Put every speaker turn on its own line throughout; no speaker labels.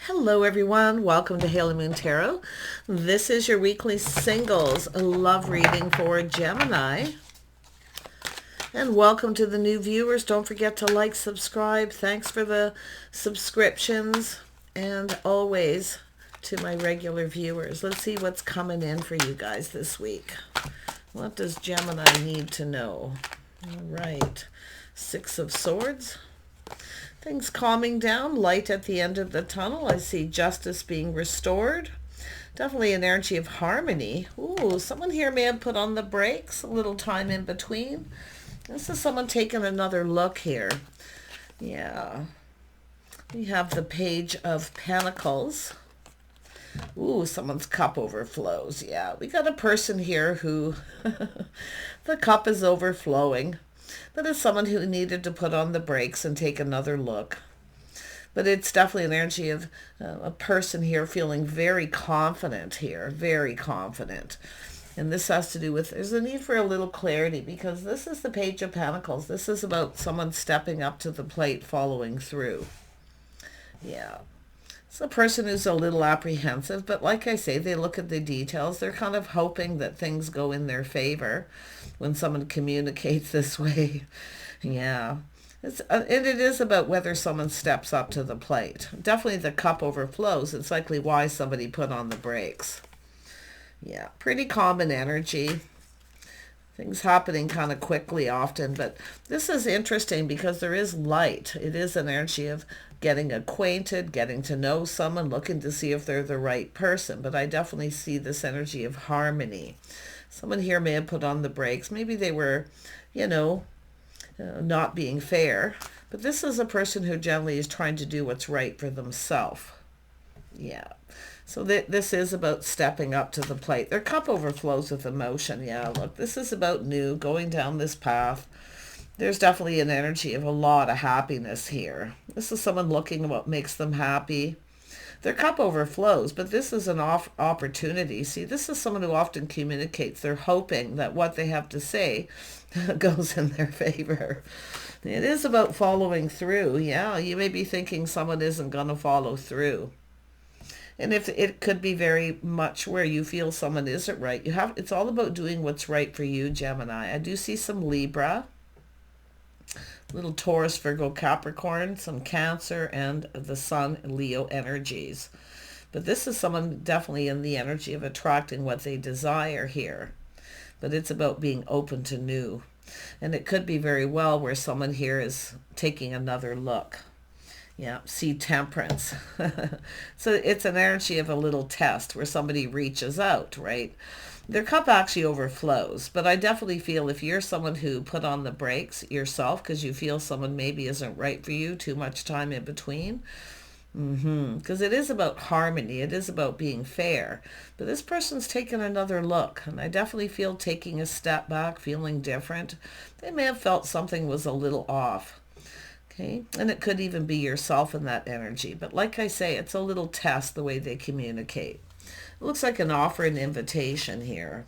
Hello everyone, welcome to Halo Moon Tarot. This is your weekly singles love reading for Gemini. And welcome to the new viewers. Don't forget to like, subscribe. Thanks for the subscriptions. And always to my regular viewers. Let's see what's coming in for you guys this week. What does Gemini need to know? All right. Six of Swords. Things calming down, light at the end of the tunnel. I see justice being restored. Definitely an energy of harmony. Ooh, someone here may have put on the brakes, a little time in between. This is someone taking another look here. Yeah. We have the Page of Pentacles. Ooh, someone's cup overflows. Yeah, we got a person here who the cup is overflowing. That is someone who needed to put on the brakes and take another look. But it's definitely an energy of a person here feeling very confident here, very confident. And this has to do with, there's a need for a little clarity because this is the Page of Pentacles. This is about someone stepping up to the plate, following through. Yeah. It's a person who's a little apprehensive, but like I say, they look at the details. They're kind of hoping that things go in their favor when someone communicates this way. Yeah. And it is about whether someone steps up to the plate. Definitely the cup overflows. It's likely why somebody put on the brakes. Yeah, pretty common energy. Things happening kind of quickly often, but this is interesting because there is light. It is an energy of getting acquainted, getting to know someone, looking to see if they're the right person. But I definitely see this energy of harmony. Someone here may have put on the brakes. Maybe they were, not being fair. But this is a person who generally is trying to do what's right for themselves. Yeah. So this is about stepping up to the plate. Their cup overflows with emotion. Yeah, look, this is about new, going down this path. There's definitely an energy of a lot of happiness here. This is someone looking at what makes them happy. Their cup overflows, but this is an opportunity. See, this is someone who often communicates. They're hoping that what they have to say goes in their favor. It is about following through. Yeah, you may be thinking someone isn't going to follow through. And if it could be very much where you feel someone isn't right, it's all about doing what's right for you, Gemini. I do see some Libra, little Taurus, Virgo, Capricorn, some Cancer, and the Sun, Leo energies. But this is someone definitely in the energy of attracting what they desire here. But it's about being open to new. And it could be very well where someone here is taking another look. Yeah, see Temperance. So it's an energy of a little test where somebody reaches out, right? Their cup actually overflows, but I definitely feel if you're someone who put on the brakes yourself because you feel someone maybe isn't right for you, too much time in between, because it is about harmony, it is about being fair, but this person's taken another look, and I definitely feel taking a step back, feeling different. They may have felt something was a little off. Okay, and it could even be yourself in that energy. But like I say, it's a little test the way they communicate. It looks like an offer, an invitation here.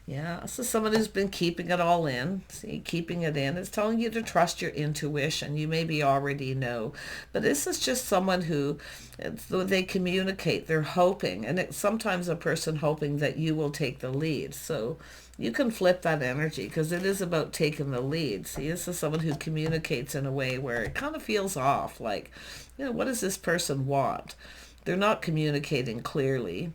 Yeah, this is someone who's been keeping it all in. See, keeping it in. It's telling you to trust your intuition. You maybe already know. But this is just someone who, they communicate. They're hoping. And it's sometimes a person hoping that you will take the lead. So you can flip that energy because it is about taking the lead. See, this is someone who communicates in a way where it kind of feels off. Like, what does this person want? They're not communicating clearly.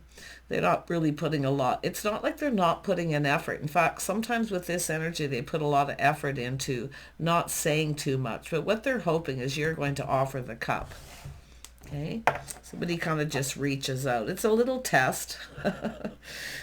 They're not really putting a lot. It's not like they're not putting an effort. In fact, sometimes with this energy, they put a lot of effort into not saying too much. But what they're hoping is you're going to offer the cup. Okay, somebody kind of just reaches out. It's a little test.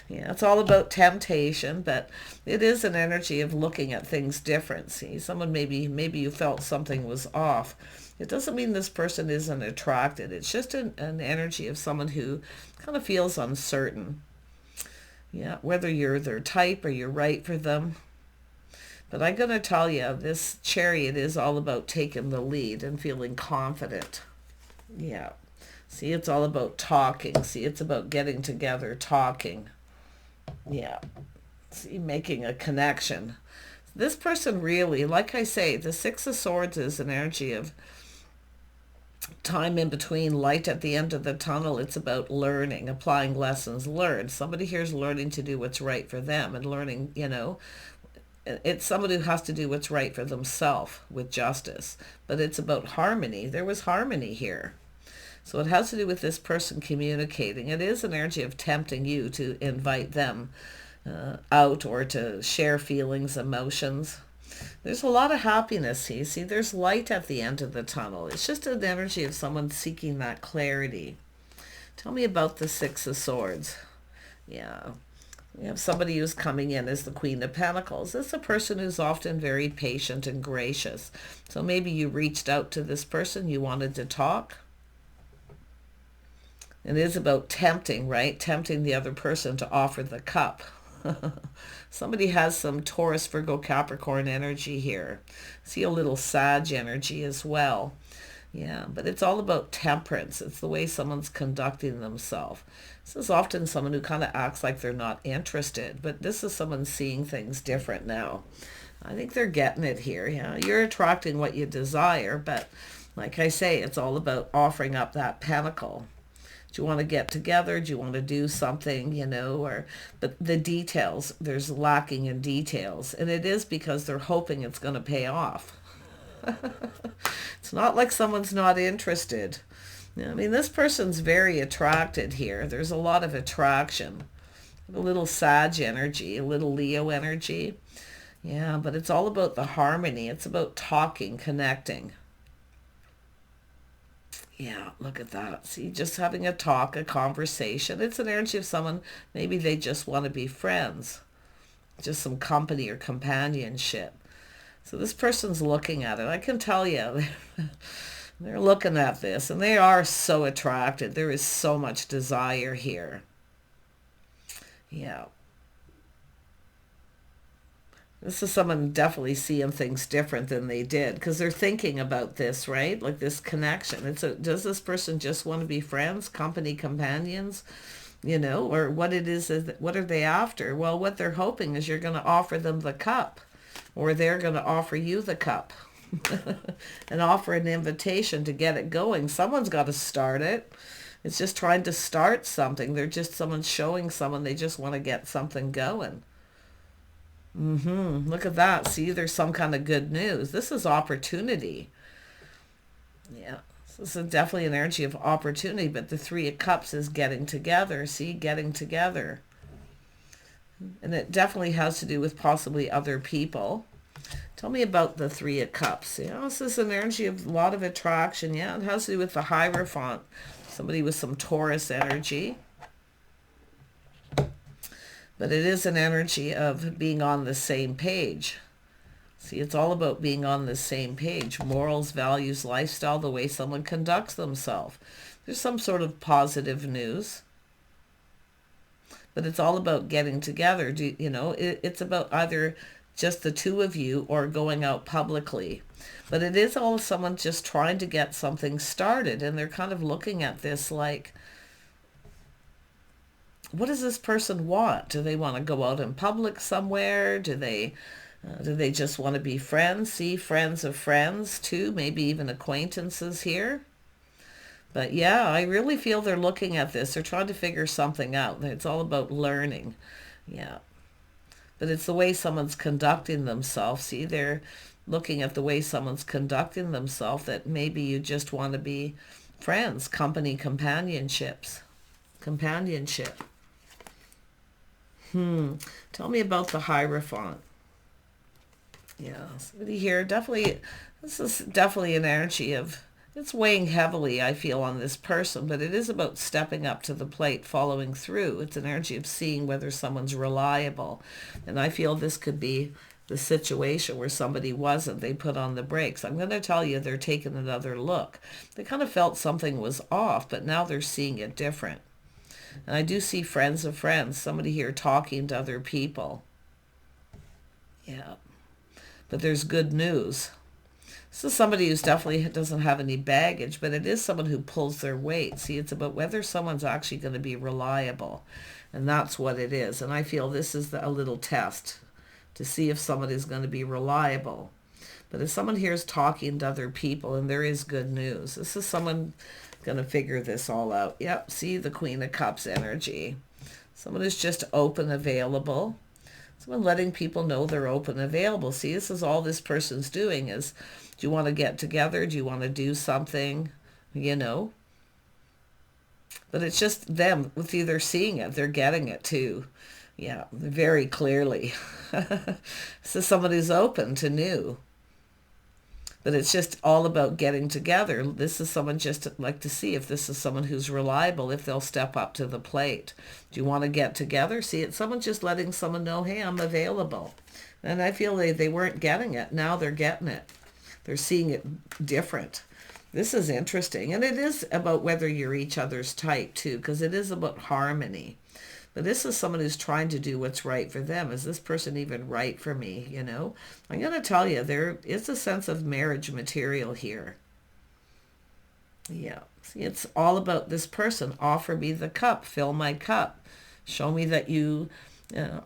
Yeah, it's all about temptation, but it is an energy of looking at things different. See, someone maybe you felt something was off. It doesn't mean this person isn't attracted. It's just an energy of someone who kind of feels uncertain. Yeah, whether you're their type or you're right for them. But I'm going to tell you, this Chariot is all about taking the lead and feeling confident. Yeah. See, it's all about talking. See, it's about getting together, talking. Yeah. See, making a connection. This person really, like I say, the Six of Swords is an energy of time in between, light at the end of the tunnel. It's about learning, applying lessons learned. Somebody here is learning to do what's right for them and learning, it's somebody who has to do what's right for themselves with justice. But it's about harmony. There was harmony here. So it has to do with this person communicating. It is an energy of tempting you to invite them out or to share feelings, emotions. There's a lot of happiness here. See, there's light at the end of the tunnel. It's just an energy of someone seeking that clarity. Tell me about the Six of Swords. Yeah. We have somebody who's coming in as the Queen of Pentacles. This is a person who's often very patient and gracious. So maybe you reached out to this person, you wanted to talk. It is about tempting, right? Tempting the other person to offer the cup. Somebody has some Taurus, Virgo, Capricorn energy here. See a little Sag energy as well. Yeah, but it's all about temperance. It's the way someone's conducting themselves. This is often someone who kind of acts like they're not interested, but this is someone seeing things different now. I think they're getting it here. Yeah, you're attracting what you desire, but like I say, it's all about offering up that pentacle. Do you want to get together? Do you want to do something, but the details, there's lacking in details. And it is because they're hoping it's going to pay off. It's not like someone's not interested. I mean, this person's very attracted here. There's a lot of attraction. A little Sag energy, a little Leo energy. Yeah, but it's all about the harmony. It's about talking, connecting. Yeah, look at that. See, just having a talk, a conversation. It's an energy of someone, maybe they just want to be friends. Just some company or companionship. So this person's looking at it. I can tell you, they're looking at this, and they are so attracted. There is so much desire here. Yeah. This is someone definitely seeing things different than they did because they're thinking about this, right? Like this connection. Does this person just want to be friends, company, companions, or what what are they after? Well, what they're hoping is you're going to offer them the cup, or they're going to offer you the cup and offer an invitation to get it going. Someone's got to start it. It's just trying to start something. Someone's showing someone they just want to get something going. Look at that. See, there's some kind of good news. This is opportunity. Yeah, this is definitely an energy of opportunity, but the Three of Cups is getting together. See, getting together. And it definitely has to do with possibly other people. Tell me about the Three of Cups. This is an energy of a lot of attraction. Yeah, it has to do with the Hierophant. Somebody with some Taurus energy. But it is an energy of being on the same page. See, it's all about being on the same page. Morals, values, lifestyle, the way someone conducts themselves. There's some sort of positive news. But it's all about getting together. It's about either just the two of you or going out publicly. But it is all someone just trying to get something started. And they're kind of looking at this like, what does this person want? Do they want to go out in public somewhere? Do they just want to be friends? See, friends of friends too, maybe even acquaintances here. But yeah, I really feel they're looking at this. They're trying to figure something out. It's all about learning. Yeah. But it's the way someone's conducting themselves. See, they're looking at the way someone's conducting themselves that maybe you just want to be friends, company, companionship. Tell me about the Hierophant. Yeah, somebody here, this is definitely an energy of, it's weighing heavily, I feel, on this person, but it is about stepping up to the plate, following through. It's an energy of seeing whether someone's reliable. And I feel this could be the situation where somebody wasn't. They put on the brakes. I'm going to tell you they're taking another look. They kind of felt something was off, but now they're seeing it different. And I do see friends of friends, somebody here talking to other people. Yeah. But there's good news. This is somebody who's definitely doesn't have any baggage, but it is someone who pulls their weight. See, it's about whether someone's actually going to be reliable. And that's what it is. And I feel this is a little test to see if somebody's going to be reliable. But if someone here is talking to other people and there is good news, this is someone going to figure this all out. Yep, see the Queen of Cups energy. Someone is just open, available. Someone letting people know they're open, available. See, this is all this person's doing is, do you want to get together? Do you want to do something? You know? But it's just them with either seeing it, they're getting it too. Yeah, very clearly. This is someone who's open to new. But it's just all about getting together. This is someone just like to see if this is someone who's reliable, if they'll step up to the plate. Do you want to get together? See, it's someone just letting someone know, hey, I'm available. And I feel they weren't getting it. Now they're getting it. They're seeing it different. This is interesting. And it is about whether you're each other's type too, because it is about harmony. But this is someone who's trying to do what's right for them. Is this person even right for me? You know, I'm going to tell you, there is a sense of marriage material here. Yeah. See, it's all about this person. Offer me the cup. Fill my cup. Show me that you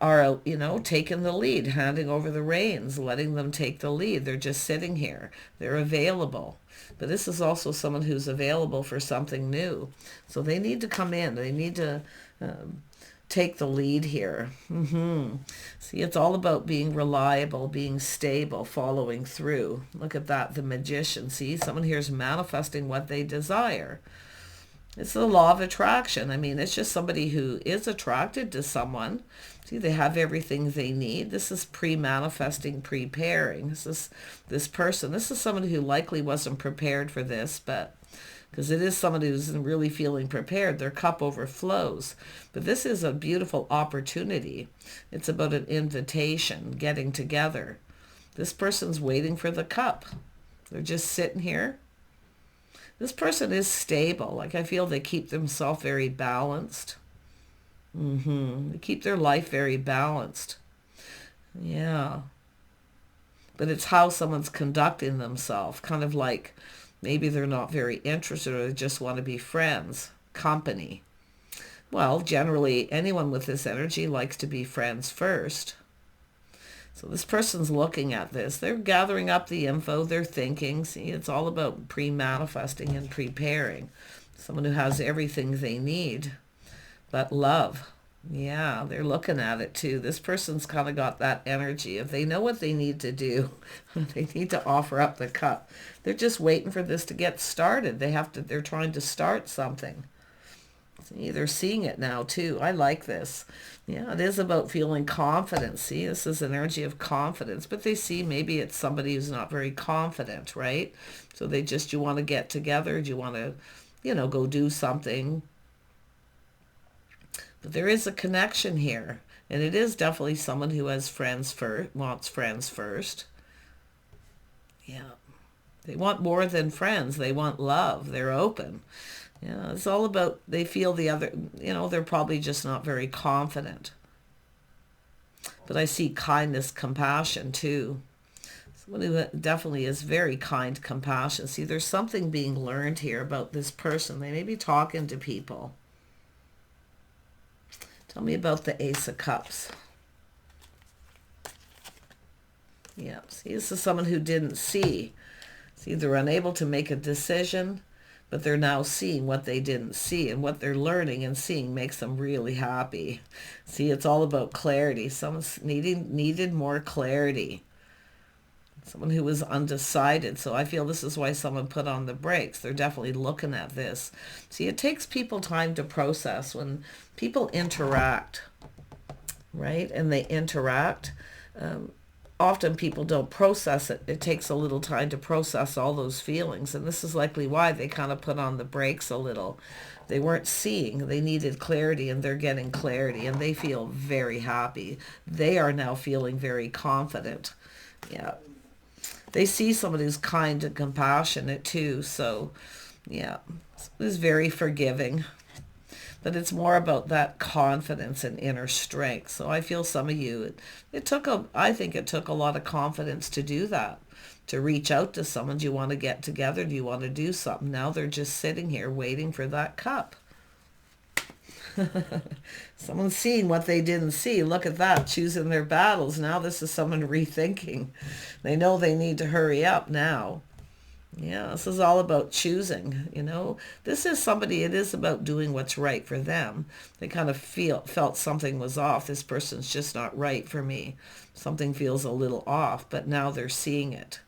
are, taking the lead, handing over the reins, letting them take the lead. They're just sitting here. They're available. But this is also someone who's available for something new. So they need to come in. They need to take the lead here. See, it's all about being reliable, being stable, following through. Look at that, the Magician. See, someone here is manifesting what they desire. It's the law of attraction. I mean, it's just somebody who is attracted to someone. See, they have everything they need. This is pre-manifesting, preparing. This person. This is someone who likely wasn't prepared for this, but because it is someone who's really feeling prepared. Their cup overflows. But this is a beautiful opportunity. It's about an invitation, getting together. This person's waiting for the cup. They're just sitting here. This person is stable. Like, I feel they keep themselves very balanced. They keep their life very balanced. Yeah. But it's how someone's conducting themselves. Kind of like maybe they're not very interested or they just want to be friends, company. Well, generally, anyone with this energy likes to be friends first. So this person's looking at this. They're gathering up the info. They're thinking. See, it's all about pre-manifesting and preparing. Someone who has everything they need. But love. Yeah, they're looking at it too. This person's kind of got that energy. If they know what they need to do, they need to offer up the cup. They're just waiting for this to get started. They're trying to start something. See, they're seeing it now too. I like this. Yeah, it is about feeling confident. See, this is an energy of confidence. But they see maybe it's somebody who's not very confident, right? So you want to get together. Do you want to, go do something? But there is a connection here. And it is definitely someone who has friends first, wants friends first. Yeah. They want more than friends. They want love. They're open. Yeah, it's all about, they feel the other, they're probably just not very confident. But I see kindness, compassion too. Someone who definitely is very kind, compassion. See, there's something being learned here about this person. They may be talking to people. Tell me about the Ace of Cups. Yeah, see, this is someone who didn't see. See, they're unable to make a decision, but they're now seeing what they didn't see, and what they're learning and seeing makes them really happy. See, it's all about clarity. Someone's needed more clarity. Someone who was undecided. So I feel this is why someone put on the brakes. They're definitely looking at this. See, it takes people time to process. When people interact, right, and they interact, often people don't process it. It takes a little time to process all those feelings. And this is likely why they kind of put on the brakes a little. They weren't seeing. They needed clarity, and they're getting clarity, and they feel very happy. They are now feeling very confident. Yeah. They see someone who's kind and compassionate too. So, yeah, it's very forgiving. But it's more about that confidence and inner strength. So I feel some of you, I think it took a lot of confidence to do that, to reach out to someone. Do you want to get together? Do you want to do something? Now they're just sitting here waiting for that cup. Someone's seeing what they didn't see. Look at that, choosing their battles. Now this is someone rethinking. They know they need to hurry up now. Yeah, this is all about choosing, you know. This is somebody, it is about doing what's right for them. They kind of felt something was off. This person's just not right for me. Something feels a little off, but now they're seeing it.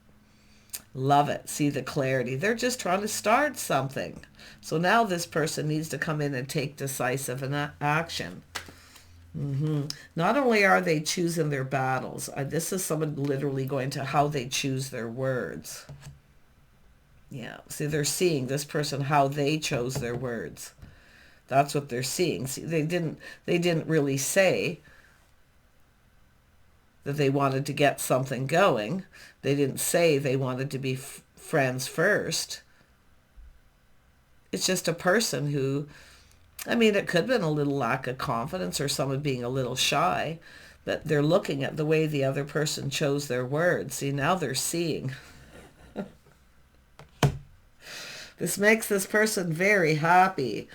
Love it. See the clarity. They're just trying to start something. So now this person needs to come in and take decisive action. Not only are they choosing their battles, this is someone literally going to how they choose their words. Yeah, see, they're seeing this person, how they chose their words. That's what they're seeing. See, they didn't really say that they wanted to get something going. They didn't say they wanted to be friends first. It's just a person who, I mean, it could have been a little lack of confidence or someone being a little shy, but they're looking at the way the other person chose their words. See, now they're seeing. This makes this person very happy.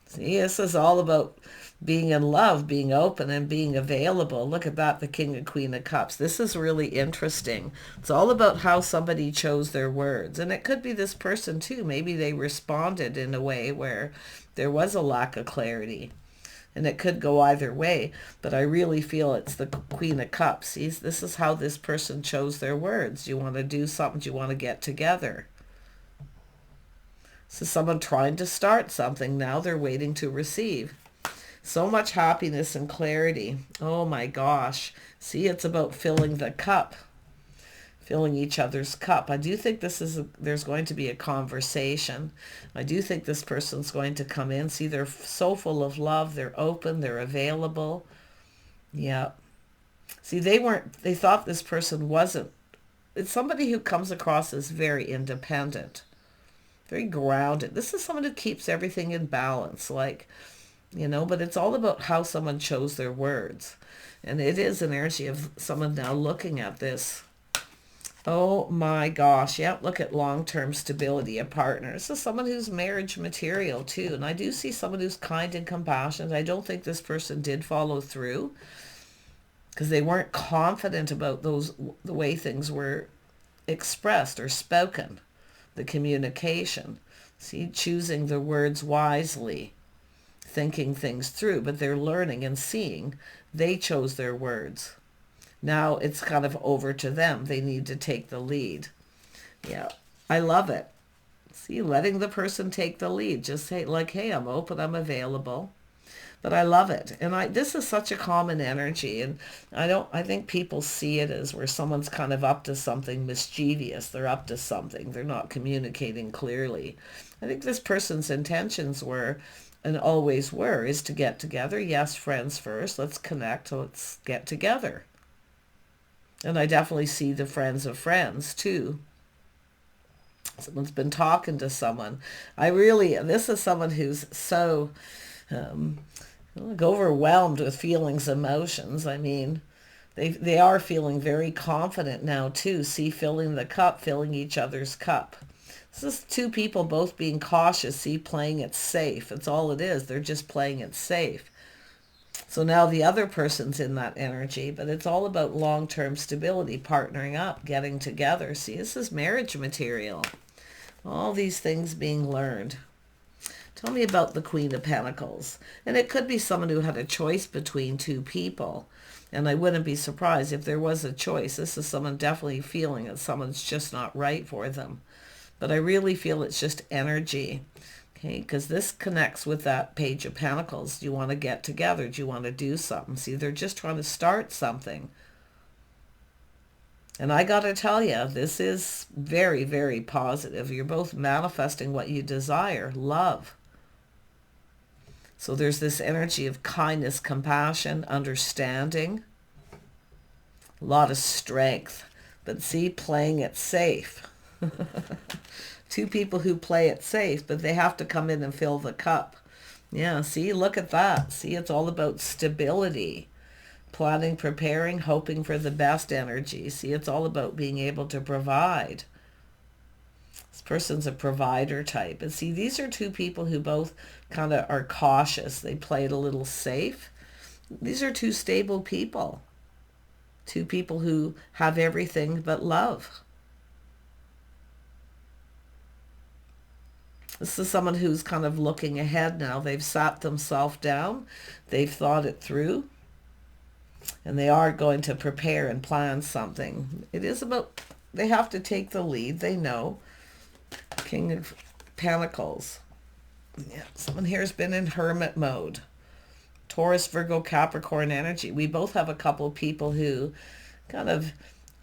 See, this is all about being in love, being open, and being available. Look at that, the King and Queen of Cups. This is really interesting. It's all about how somebody chose their words. And it could be this person too. Maybe they responded in a way where there was a lack of clarity. And it could go either way. But I really feel it's the Queen of Cups. See, this is how this person chose their words. You want to do something. You want to get together. So someone trying to start something. Now they're waiting to receive. So much happiness and clarity. Oh my gosh. See, it's about filling the cup. Filling each other's cup. I do think there's going to be a conversation. I do think this person's going to come in. See, they're so full of love. They're open. They're available. Yeah. See, they thought this person wasn't. It's somebody who comes across as very independent. Very grounded. This is someone who keeps everything in balance, like, you know, but it's all about how someone chose their words. And it is an energy of someone now looking at this. Oh my gosh. Yeah, look at long-term stability, a partner. This is someone who's marriage material too. And I do see someone who's kind and compassionate. I don't think this person did follow through because they weren't confident about the way things were expressed or spoken. The communication. See, choosing the words wisely, thinking things through, but they're learning and seeing. They chose their words. Now it's kind of over to them. They need to take the lead. Yeah, I love it. See, letting the person take the lead. Just say, like, hey, I'm open, I'm available. But I love it. And this is such a common energy. And I think people see it as where someone's kind of up to something mischievous. They're up to something. They're not communicating clearly. I think this person's intentions were, and always were, is to get together. Yes, friends first. Let's connect. Let's get together. And I definitely see the friends of friends too. Someone's been talking to someone. This is someone who's so overwhelmed with feelings, emotions. I mean, they are feeling very confident now too. See, filling the cup, filling each other's cup. This is two people both being cautious. See, playing it safe. That's all it is. They're just playing it safe. So now the other person's in that energy, but it's all about long-term stability, partnering up, getting together. See, this is marriage material. All these things being learned. Tell me about the Queen of Pentacles. And it could be someone who had a choice between two people. And I wouldn't be surprised if there was a choice. This is someone definitely feeling that someone's just not right for them. But I really feel it's just energy. Okay, because this connects with that Page of Pentacles. Do you want to get together? Do you want to do something? See, they're just trying to start something. And I got to tell you, this is very, very positive. You're both manifesting what you desire, love. So there's this energy of kindness, compassion, understanding, a lot of strength. But see, playing it safe. Two people who play it safe, but they have to come in and fill the cup. Yeah, see, look at that. See, it's all about stability. Planning, preparing, hoping for the best energy. See, it's all about being able to provide. This person's a provider type. And see, these are two people who both kind of are cautious. They play it a little safe. These are two stable people. Two people who have everything but love. This is someone who's kind of looking ahead now. They've sat themselves down. They've thought it through. And they are going to prepare and plan something. It is about, they have to take the lead. They know. King of Pentacles. Yeah, someone here has been in hermit mode. Taurus, Virgo, Capricorn energy. We both have a couple of people who kind of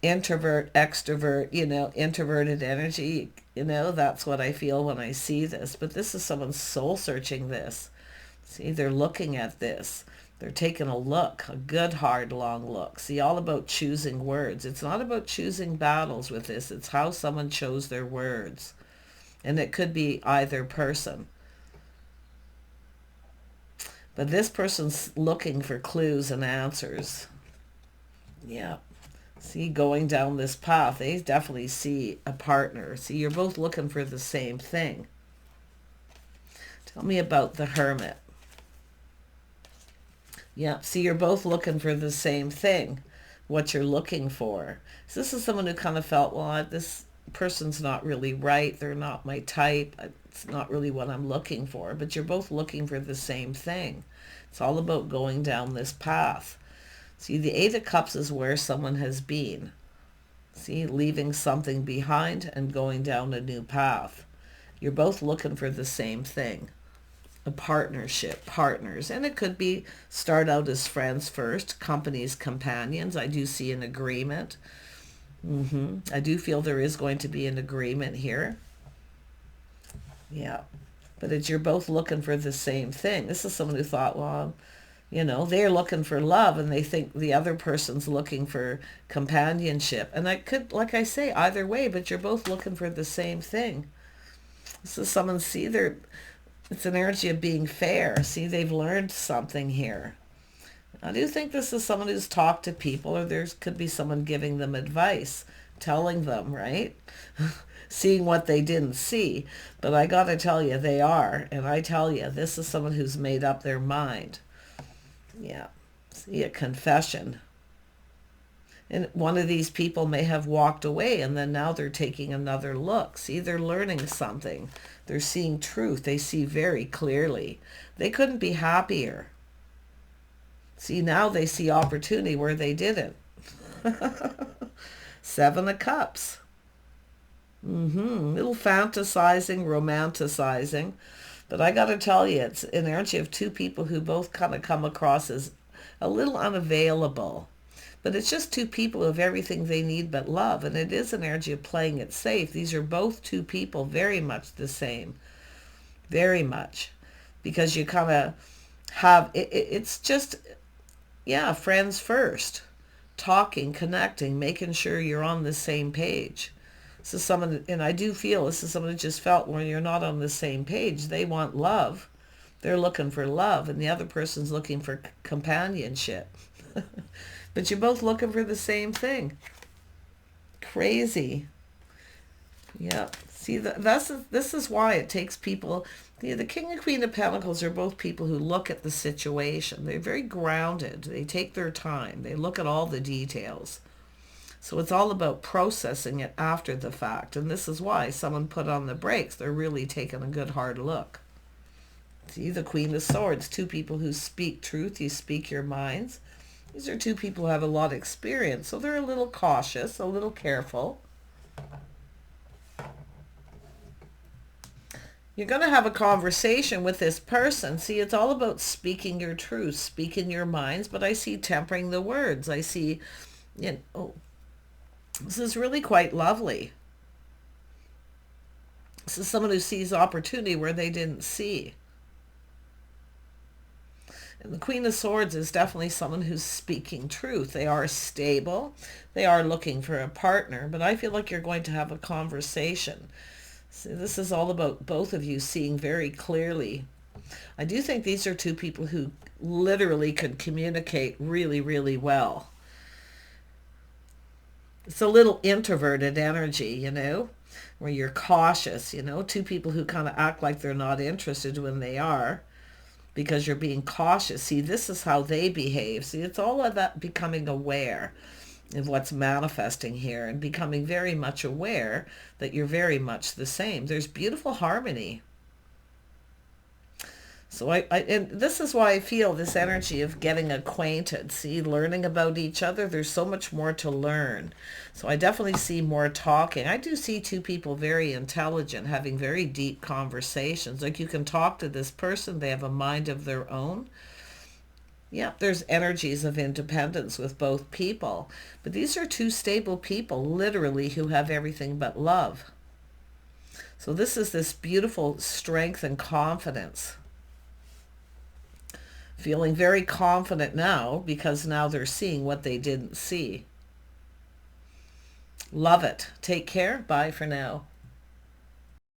introvert, extrovert, introverted energy. That's what I feel when I see this. But this is someone soul searching this. See, they're looking at this. They're taking a look, a good, hard, long look. See, all about choosing words. It's not about choosing battles with this. It's how someone chose their words. And it could be either person. But this person's looking for clues and answers. Yeah. See, going down this path, they definitely see a partner. See, you're both looking for the same thing. Tell me about the Hermit. Yeah, see, you're both looking for the same thing, what you're looking for. So this is someone who kind of felt, well, this person's not really right. They're not my type. It's not really what I'm looking for. But you're both looking for the same thing. It's all about going down this path. See, the Eight of Cups is where someone has been. See, leaving something behind and going down a new path. You're both looking for the same thing. A partnership, partners. And it could be start out as friends first, companies, companions. I do see an agreement. I do feel there is going to be an agreement here. Yeah. But you're both looking for the same thing. This is someone who thought, well, they're looking for love and they think the other person's looking for companionship. And that could, like I say, either way, but you're both looking for the same thing. This is someone, see, it's an energy of being fair. See, they've learned something here. I do think this is someone who's talked to people, or there could be someone giving them advice, telling them, right? Seeing what they didn't see. But I got to tell you, they are. And I tell you, this is someone who's made up their mind. Yeah. See, a confession. And one of these people may have walked away and then now they're taking another look. See, they're learning something. They're seeing truth. They see very clearly. They couldn't be happier. See, now they see opportunity where they didn't. Seven of Cups. Little fantasizing, romanticizing. But I got to tell you, it's an energy of two people who both kind of come across as a little unavailable. But it's just two people who have everything they need but love. And it is an energy of playing it safe. These are both two people very much the same. Very much. Because you kind of have, it's just, yeah, friends first. Talking, connecting, making sure you're on the same page. This is someone, and I do feel this is someone who just felt when you're not on the same page, they want love. They're looking for love, and the other person's looking for companionship. But you're both looking for the same thing. Crazy. Yeah. See, this is why it takes people. The King and Queen of Pentacles are both people who look at the situation. They're very grounded. They take their time. They look at all the details. So it's all about processing it after the fact. And this is why someone put on the brakes. They're really taking a good hard look. See, the Queen of Swords, two people who speak truth. You speak your minds. These are two people who have a lot of experience. So they're a little cautious, a little careful. You're going to have a conversation with this person. See, it's all about speaking your truth, speaking your minds. But I see tempering the words. I see, this is really quite lovely. This is someone who sees opportunity where they didn't see. And the Queen of Swords is definitely someone who's speaking truth. They are stable. They are looking for a partner. But I feel like you're going to have a conversation. See, this is all about both of you seeing very clearly. I do think these are two people who literally could communicate really, really well. It's a little introverted energy, you know, where you're cautious, you know, two people who kind of act like they're not interested when they are, because you're being cautious. See, this is how they behave. See, it's all of that becoming aware of what's manifesting here and becoming very much aware that you're very much the same. There's beautiful harmony. So and this is why I feel this energy of getting acquainted, see, learning about each other. There's so much more to learn. So I definitely see more talking. I do see two people very intelligent, having very deep conversations. Like you can talk to this person, they have a mind of their own. Yeah, there's energies of independence with both people. But these are two stable people, literally, who have everything but love. So this is this beautiful strength and confidence. Feeling very confident now because now they're seeing what they didn't see. Love it. Take care. Bye for now.